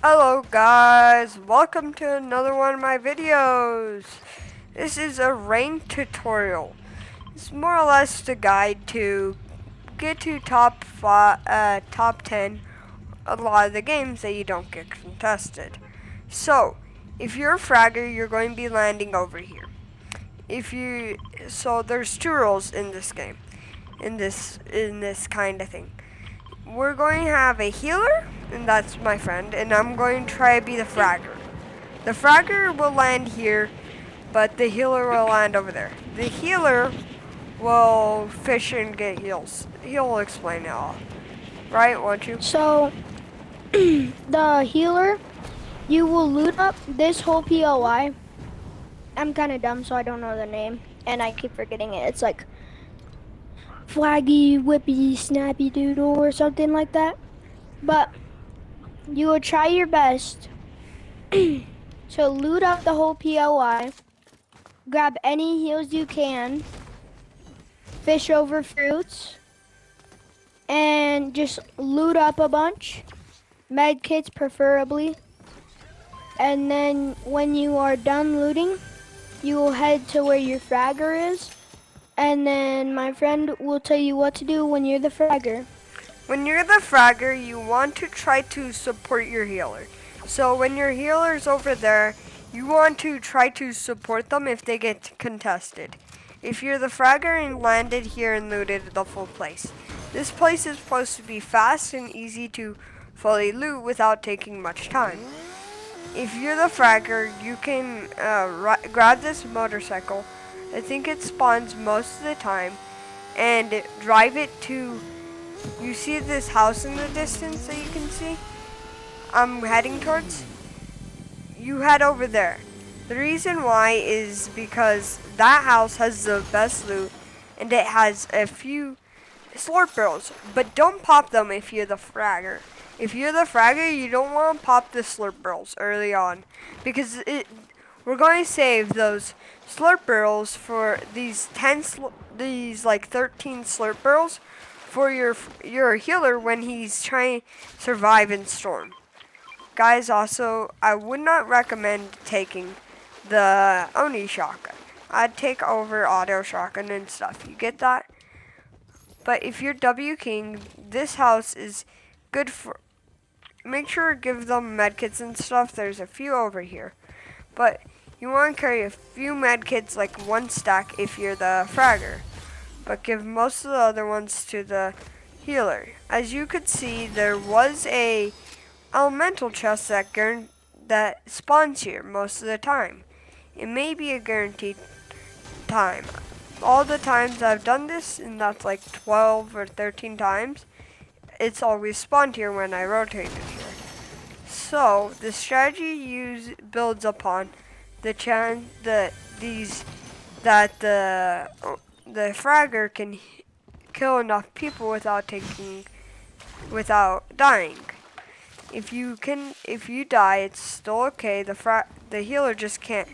Hello guys, welcome to another one of my videos. This is a rank tutorial. It's more or less the guide to get to top 10 a lot of the games that you don't get contested. So, if you're a fragger, you're going to be landing over here. So there's two roles in this game, in this kind of thing. We're going to have a healer, and that's my friend, and I'm going to try to be the fragger. The fragger will land here, but the healer will land over there. The healer will fish and get heals. He'll explain it all. Right, won't you? So, the healer, you will loot up this whole POI. I'm kind of dumb, so I don't know the name, and I keep forgetting it. It's like Flaggy, Whippy, Snappy Doodle, or something like that. But you will try your best to loot up the whole POI, grab any heals you can, fish over fruits, and just loot up a bunch. Med kits preferably. And then when you are done looting, you will head to where your fragger is. And then my friend will tell you what to do when you're the fragger. When you're the fragger, you want to try to support your healer. So when your healer's over there, you want to try to support them if they get contested. If you're the fragger and landed here and looted the full place. This place is supposed to be fast and easy to fully loot without taking much time. If you're the fragger, you can grab this motorcycle. I think it spawns most of the time. And drive it to... You see this house in the distance that you can see? I'm heading towards? You head over there. The reason why is because that house has the best loot. And it has a few slurp barrels. But don't pop them if you're the fragger. If you're the fragger, you don't want to pop the slurp barrels early on, because we're going to save those slurp barrels for these 13 slurp barrels for your healer when he's trying to survive in storm. Guys, also, I would not recommend taking the Oni shotgun. I'd take over auto shotgun and stuff. You get that? But if you're W King, this house is good for... Make sure to give them medkits and stuff. There's a few over here. But you want to carry a few medkits, like one stack if you're the fragger. But give most of the other ones to the healer. As you could see, there was a elemental chest that spawns here most of the time. It may be a guaranteed time. All the times I've done this, and that's like 12 or 13 times, it's always spawned here when I rotated here. So the strategy builds upon the chance that the fragger can kill enough people without dying. If you die, it's still okay. The healer just can't.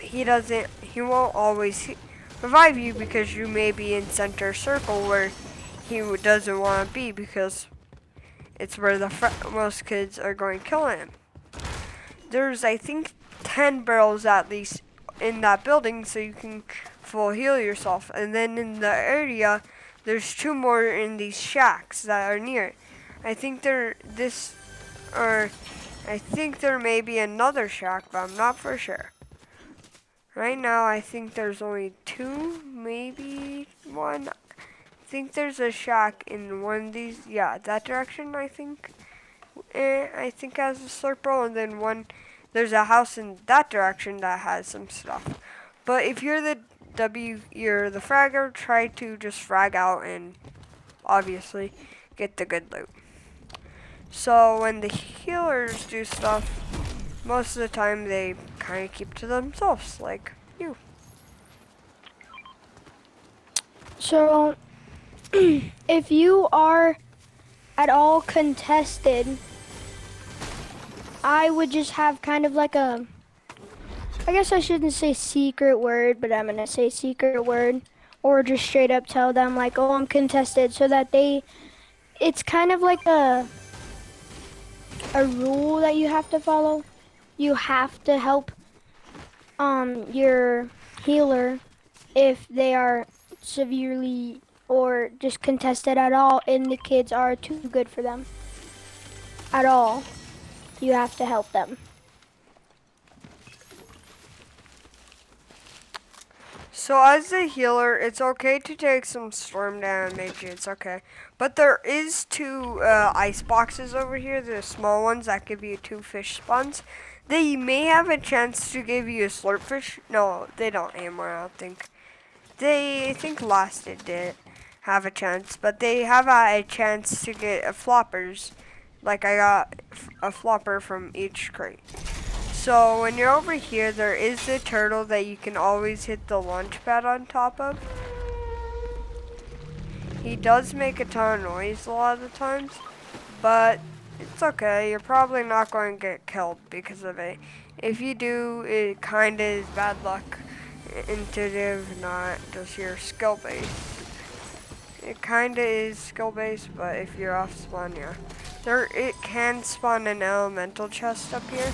He won't always revive you because you may be in center circle where he doesn't want to be, because it's where most kids are going to kill him. There's, I think, 10 barrels at least in that building, so you can full heal yourself. And then in the area, there's 2 more in these shacks that are near it. I think there may be another shack, but I'm not for sure. Right now, I think there's only 2, maybe 1. I think there's a shack in one of these. Yeah, that direction, I think. I think has a slurp barrel, and then there's a house in that direction that has some stuff. But if you're the fragger, try to just frag out and obviously get the good loot. So when the healers do stuff, most of the time they kind of keep to themselves, like you. So, if you are at all contested, I would just have kind of like I guess I shouldn't say secret word, but I'm gonna say secret word, or just straight up tell them like, oh, I'm contested, so that it's kind of like a rule that you have to follow. You have to help your healer if they are severely or just contested at all and the kids are too good for them at all. You have to help them. So as a healer, it's okay to take some storm damage. It's okay. But there is two ice boxes over here. The small ones that give you 2 fish spawns. They may have a chance to give you a slurp fish. No, they don't anymore, I don't think. I think last it did have a chance. But they have a chance to get floppers. Like I got a flopper from each crate. So when you're over here, there is a turtle that you can always hit the launch pad on top of. He does make a ton of noise a lot of the times, but it's okay. You're probably not going to get killed because of it. If you do, it kind of is bad luck. Intuitive, not just your skill base. It kind of is skill based, but if you're off spawn, yeah. It can spawn an elemental chest up here.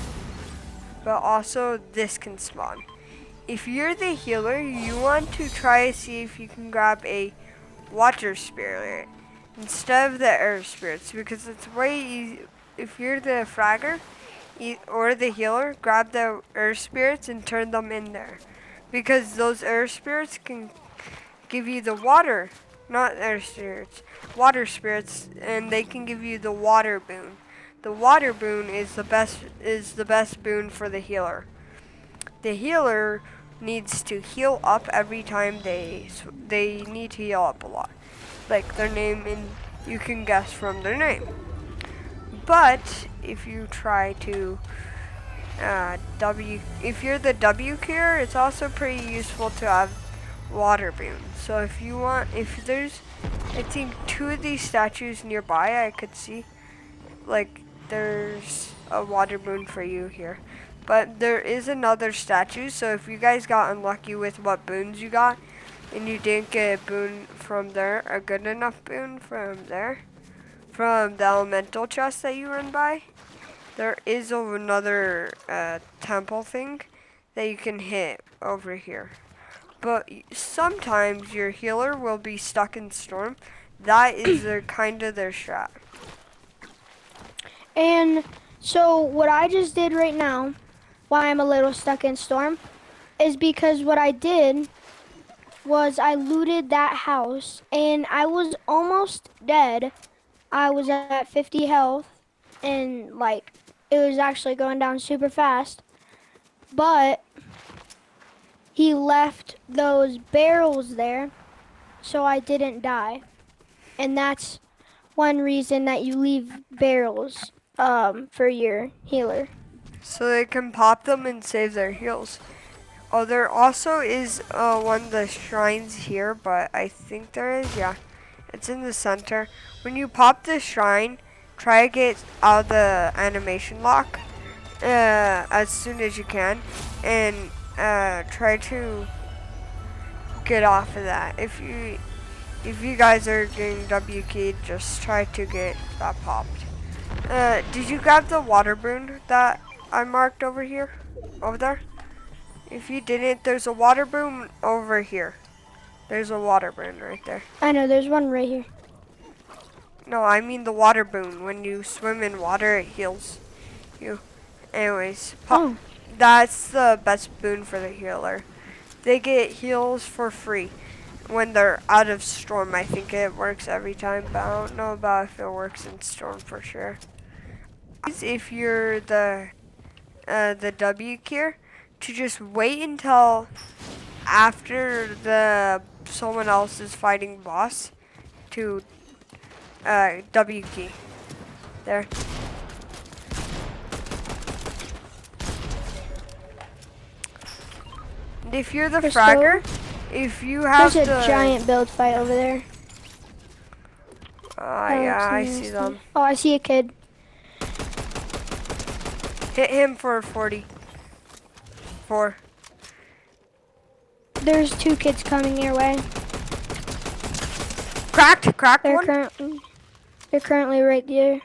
But also this can spawn. If you're the healer, you want to try to see if you can grab a water spirit instead of the air spirits, because it's way easy. If you're the fragger or the healer, grab the air spirits and turn them in there, because those air spirits can give you the water, not air spirits, water spirits, and they can give you the water boon. The water boon is the best boon for the healer. The healer needs to heal up every time they need to heal up a lot, like their name, and you can guess from their name. But if you try to if you're the W cure, it's also pretty useful to have water boon. So if there's, I think 2 of these statues nearby, I could see, like, there's a water boon for you here. But there is another statue, so if you guys got unlucky with what boons you got, and you didn't get a boon from there, a good enough boon from there, from the elemental chest that you run by, there is another temple thing that you can hit over here. But sometimes your healer will be stuck in storm. That is kind of their strat. And so what I just did right now, why I'm a little stuck in storm, is because what I did was I looted that house and I was almost dead. I was at 50 health and like it was actually going down super fast. But he left those barrels there so I didn't die. And that's one reason that you leave barrels for your healer. So they can pop them and save their heals. Oh, there also is one of the shrines here, but I think there is, yeah. It's in the center. When you pop the shrine, try to get out of the animation lock as soon as you can, and try to get off of that. If you guys are getting W keyed, just try to get that popped. Did you grab the water boon that I marked over here? Over there? If you didn't, there's a water boon over here. There's a water boon right there. I know, there's one right here. No, I mean the water boon. When you swim in water, it heals you. Anyways, that's the best boon for the healer. They get heals for free when they're out of storm. I think it works every time, but I don't know about if it works in storm for sure. If you're the W cure, to just wait until after someone else is fighting boss to W key. There. And if you're the fragger, if you have There's a giant build fight over there. Yeah, I see them. Oh, I see a kid. Hit him for 44. There's 2 kids coming your way. Cracked They're one. currently right there.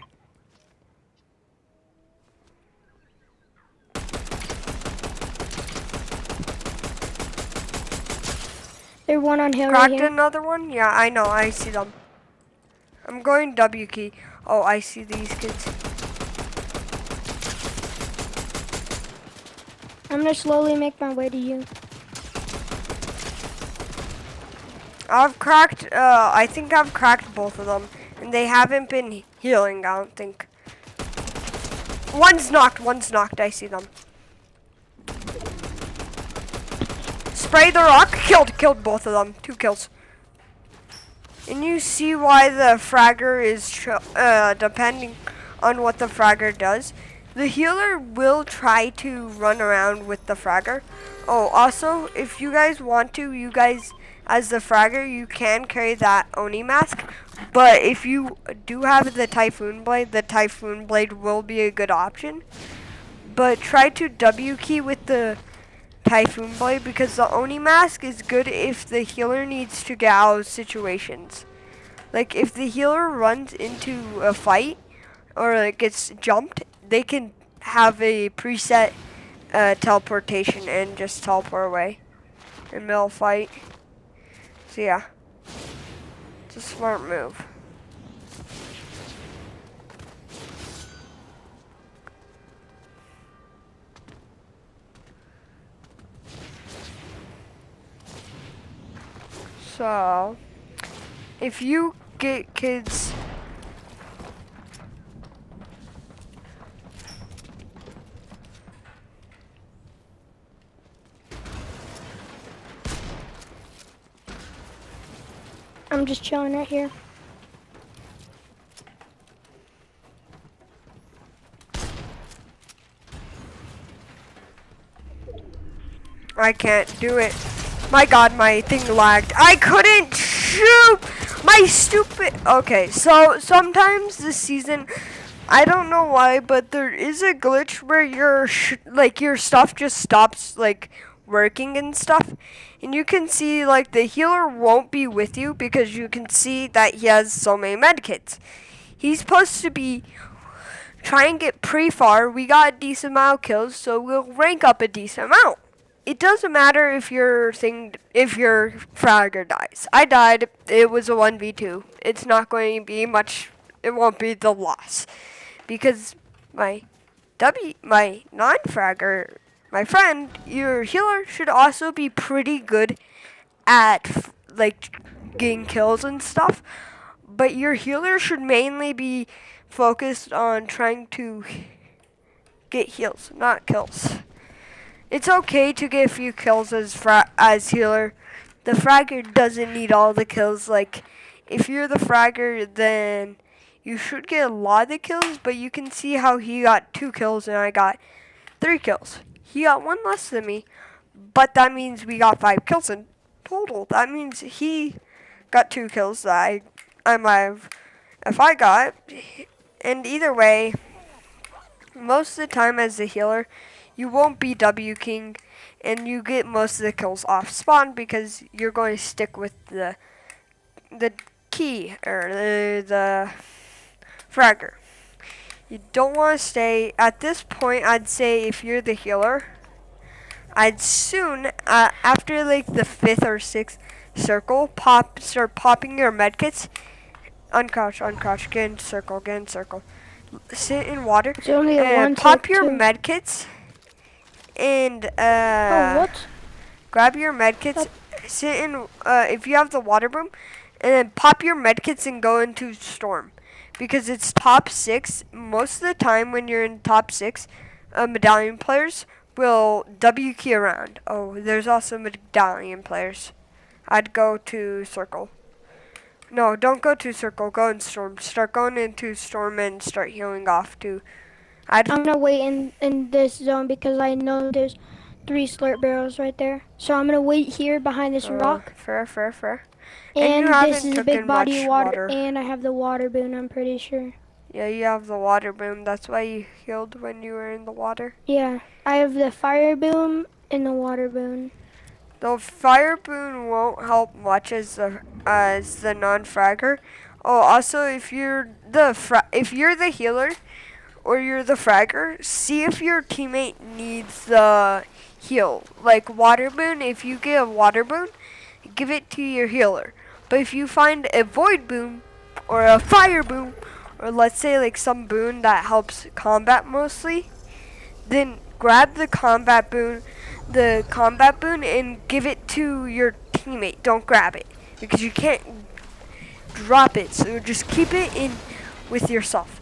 There's one on hill right Cracked here. another one? Yeah, I know. I see them. I'm going W key. Oh, I see these kids. I'm gonna slowly make my way to you. I've cracked, I think I've cracked both of them. And they haven't been healing, I don't think. One's knocked, I see them. Spray the rock, killed both of them. 2 kills. And you see why the fragger is, depending on what the fragger does. The healer will try to run around with the fragger. Oh, also, if you guys want to, you guys, as the fragger, you can carry that Oni mask. But if you do have the Typhoon Blade will be a good option. But try to W key with the Typhoon Blade because the Oni mask is good if the healer needs to get out of situations. Like if the healer runs into a fight or like gets jumped, they can have a preset teleportation and just teleport away in the middle of fight. So yeah, it's a smart move. So, if you get kids, I'm just chilling right here. I can't do it. My god, my thing lagged. I couldn't shoot! My stupid... Okay, so sometimes this season, I don't know why, but there is a glitch where your stuff just stops, like, working and stuff. And you can see, like, the healer won't be with you because you can see that he has so many medkits. He's supposed to be trying to get pretty far. We got a decent amount of kills, so we'll rank up a decent amount. It doesn't matter if your fragger dies. I died. It was a 1v2. It's not going to be much. It won't be the loss because my non-fragger, my friend, your healer should also be pretty good at like getting kills and stuff. But your healer should mainly be focused on trying to get heals, not kills. It's okay to get a few kills as healer. The fragger doesn't need all the kills. Like, if you're the fragger, then you should get a lot of the kills, but you can see how he got 2 kills and I got 3 kills. He got 1 less than me, but that means we got 5 kills in total. That means he got 2 kills that I might have, if I got. And either way, most of the time as the healer, you won't be W King, and you get most of the kills off spawn because you're going to stick with the key or the fragger. You don't want to stay at this point. I'd say if you're the healer, I'd soon after like the 5th or 6th circle, start popping your medkits. Uncrouch, get in circle. Sit in water It's only a and 1 pop to your 2. medkits. And Oh, what? grab your medkits, sit in, if you have the water boom, and then pop your medkits and go into storm. Because it's top 6, most of the time when you're in top 6, medallion players will W key around. Oh, there's also medallion players. I'd go to circle. No, don't go to circle, go in storm. Start going into storm and start healing off too. I'm gonna wait in this zone because I know there's 3 slurp barrels right there. So I'm gonna wait here behind this rock. Fair. And you this haven't is a taken big body much of water, water. and I have the water boon, I'm pretty sure. Yeah, you have the water boom. That's why you healed when you were in the water. Yeah, I have the fire boom and the water boon. The fire boon won't help much as the non-fragger. Oh, also if you're the healer or you're the fragger, see if your teammate needs the heal. Like water boon, if you get a water boon, give it to your healer. But if you find a void boon or a fire boon, or let's say like some boon that helps combat mostly, then grab the combat boon and give it to your teammate. Don't grab it because you can't drop it. So just keep it in with yourself.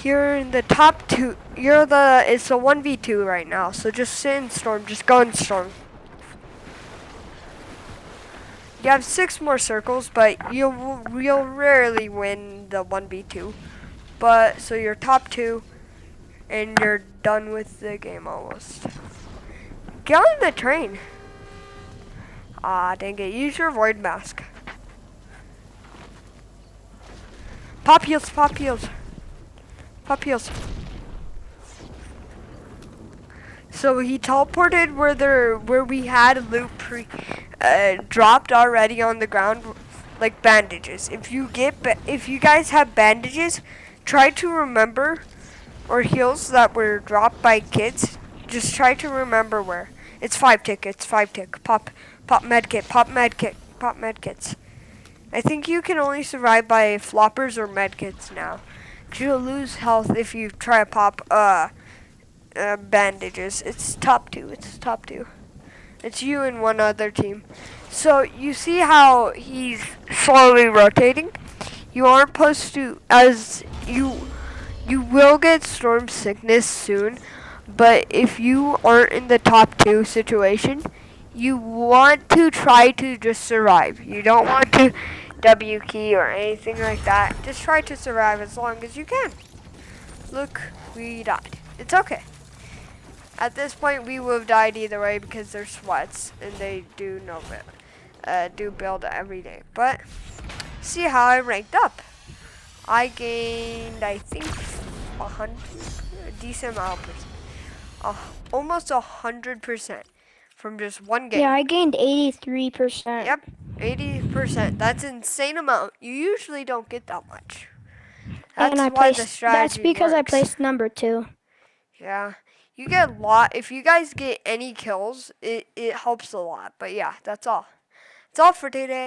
You're in the top 2. It's a 1v2 right now. So just sit in storm. Just go in storm. You have 6 more circles, but you'll rarely win the 1v2. But so you're top 2, and you're done with the game almost. Get on the train. Ah, dang it! Use your void mask. Pop heals, pop heals, pop heals. So he teleported where we had loot dropped already on the ground, like bandages. If you guys have bandages, try to remember, or heals that were dropped by kids. Just try to remember where. It's 5 tick. It's 5 tick. Pop medkit. Pop medkit. Pop medkits. I think you can only survive by floppers or medkits now. You'll lose health if you try to pop bandages. It's top 2. It's top 2. It's you and one other team. So you see how he's slowly rotating? You aren't supposed to, as you will get storm sickness soon, but if you aren't in the top 2 situation, you want to try to just survive. You don't want to W key or anything like that. Just try to survive as long as you can. Look, we died. It's okay. At this point, we would have died either way because they're sweats and they do build every day. But see how I ranked up. I gained, I think, a decent amount of percent. Almost 100% from just one game. Yeah, I gained 83%. Yep, 80%. That's an insane amount. You usually don't get that much. That's why the strategy That's because I works. placed number 2. Yeah. You get a lot. If you guys get any kills, it helps a lot. But yeah, that's all. That's all for today.